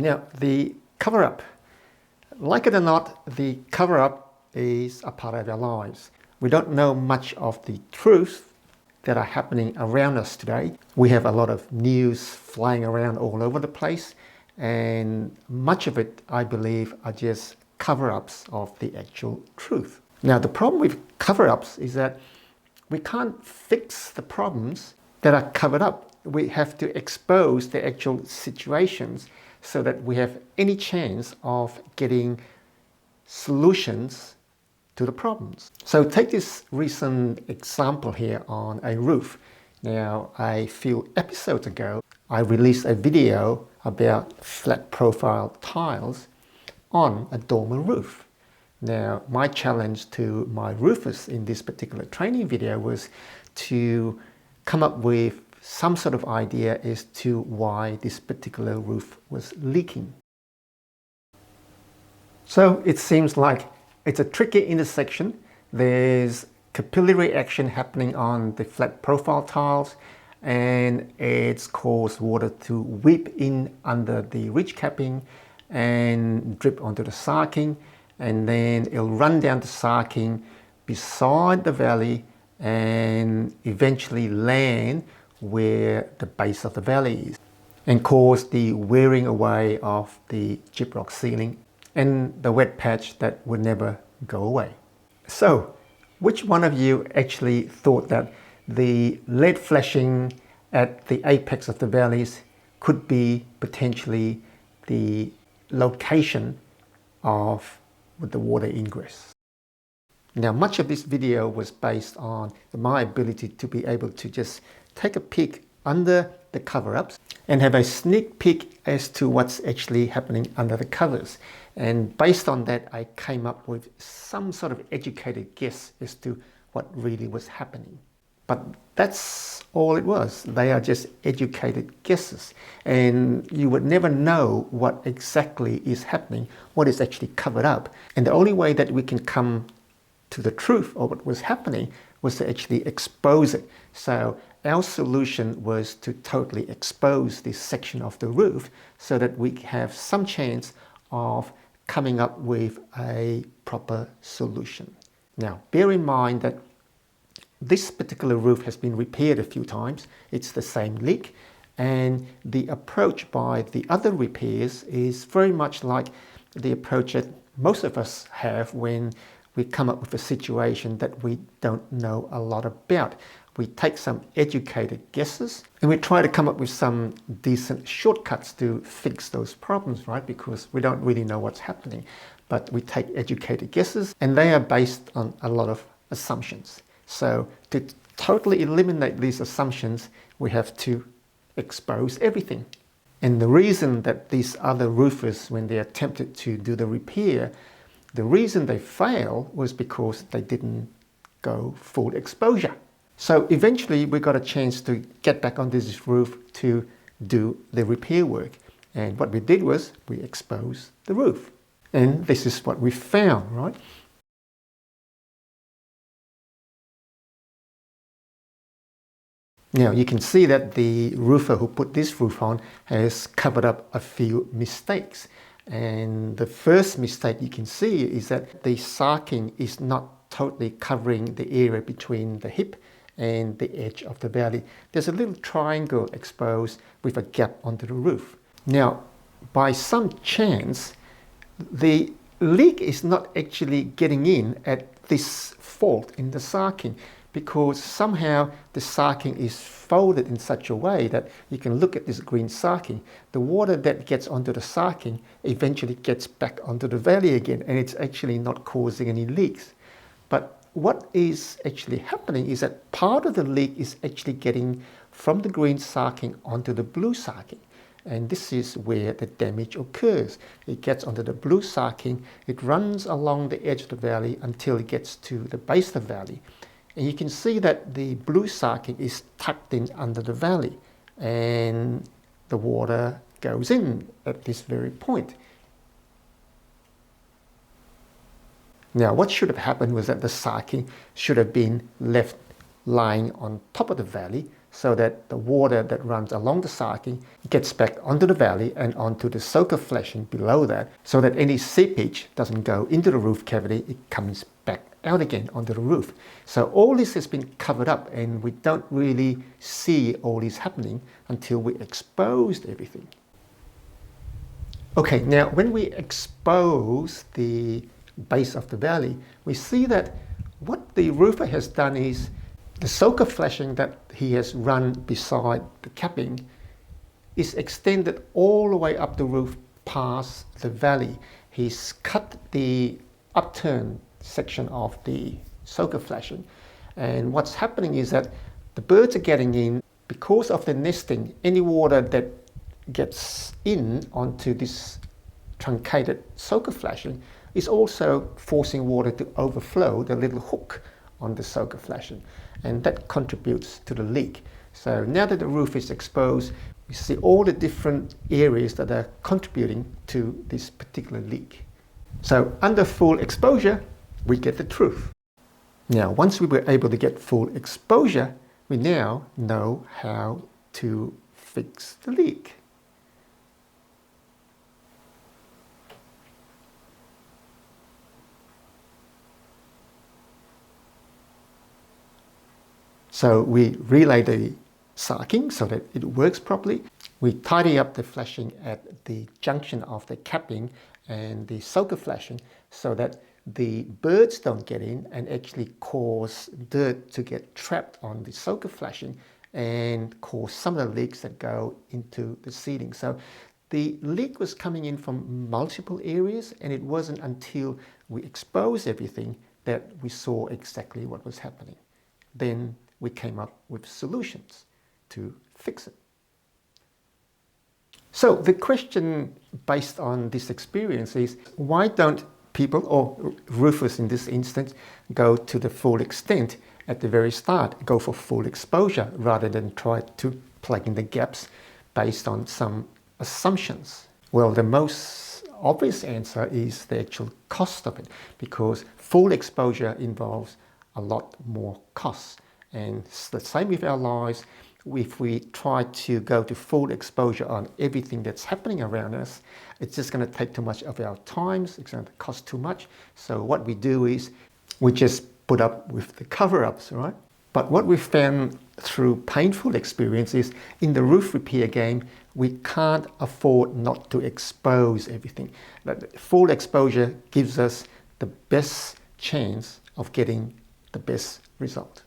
Now, the cover-up, like it or not, the cover-up is a part of our lives. We don't know much of the truth that are happening around us today. We have a lot of news flying around all over the place, and much of it, I believe, are just cover-ups of the actual truth. Now, the problem with cover-ups is that we can't fix the problems that are covered up. We have to expose the actual situations so that we have any chance of getting solutions to the problems. So take this recent example here on a roof. Now, a few episodes ago, I released a video about flat profile tiles on a dormer roof. Now, my challenge to my roofers in this particular training video was to come up with some sort of idea as to why this particular roof was leaking. So it seems like it's a tricky intersection. There's capillary action happening on the flat profile tiles, and it's caused water to weep in under the ridge capping and drip onto the sarking, and then it'll run down the sarking beside the valley and eventually land where the base of the valley is and cause the wearing away of the gyprock ceiling and the wet patch that would never go away. So, which one of you actually thought that the lead flashing at the apex of the valleys could be potentially the location of the water ingress? Now, much of this video was based on my ability to be able to just take a peek under the cover-ups and have a sneak peek as to what's actually happening under the covers. And based on that, I came up with some sort of educated guess as to what really was happening. But that's all it was. They are just educated guesses. And you would never know what exactly is happening, what is actually covered up. And the only way that we can come to the truth of what was happening was to actually expose it. So our solution was to totally expose this section of the roof so that we have some chance of coming up with a proper solution. Now, bear in mind that this particular roof has been repaired a few times. It's the same leak, and the approach by the other repairs is very much like the approach that most of us have when we come up with a situation that we don't know a lot about. We take some educated guesses and we try to come up with some decent shortcuts to fix those problems, right? Because we don't really know what's happening. But we take educated guesses and they are based on a lot of assumptions. So to totally eliminate these assumptions, we have to expose everything. And the reason that these other roofers, when they attempted to do the repair, the reason they failed was because they didn't go full exposure. So eventually we got a chance to get back onto this roof to do the repair work. And what we did was we exposed the roof. And this is what we found, right? Now you can see that the roofer who put this roof on has covered up a few mistakes. And the first mistake you can see is that the sarking is not totally covering the area between the hip and the edge of the valley. There's a little triangle exposed with a gap onto the roof. Now, by some chance, the leak is not actually getting in at this fault in the sarking, because somehow the sarking is folded in such a way that you can look at this green sarking. The water that gets onto the sarking eventually gets back onto the valley again, and it's actually not causing any leaks. But what is actually happening is that part of the leak is actually getting from the green sarking onto the blue sarking. And this is where the damage occurs. It gets onto the blue sarking, it runs along the edge of the valley until it gets to the base of the valley. And you can see that the blue sarking is tucked in under the valley, and the water goes in at this very point. Now, what should have happened was that the sarking should have been left lying on top of the valley so that the water that runs along the sarking gets back onto the valley and onto the soaker flashing below that, so that any seepage doesn't go into the roof cavity, it comes back out again onto the roof. So all this has been covered up, and we don't really see all this happening until we exposed everything. Okay, now when we expose the base of the valley, we see that what the roofer has done is the soaker flashing that he has run beside the capping is extended all the way up the roof past the valley. He's cut the upturned section of the soaker flashing, and what's happening is that the birds are getting in because of the nesting. Any water that gets in onto this truncated soaker flashing is also forcing water to overflow the little hook on the soaker flashing, and that contributes to the leak. So now that the roof is exposed, we see all the different areas that are contributing to this particular leak. So under full exposure, we get the truth. Now, once we were able to get full exposure, we now know how to fix the leak. So we relay the sarking so that it works properly. We tidy up the flashing at the junction of the capping and the soaker flashing so that the birds don't get in and actually cause dirt to get trapped on the soaker flashing and cause some of the leaks that go into the seating. So the leak was coming in from multiple areas, and it wasn't until we exposed everything that we saw exactly what was happening. Then we came up with solutions to fix it. So the question based on this experience is, why don't people, or roofers in this instance, go to the full extent at the very start, go for full exposure rather than try to plug in the gaps based on some assumptions? Well, the most obvious answer is the actual cost of it, because full exposure involves a lot more costs. And it's the same with our lives. If we try to go to full exposure on everything that's happening around us, it's just going to take too much of our time, it's going to cost too much. So what we do is we just put up with the cover-ups, right? But what we found through painful experience is in the roof repair game, we can't afford not to expose everything. But full exposure gives us the best chance of getting the best result.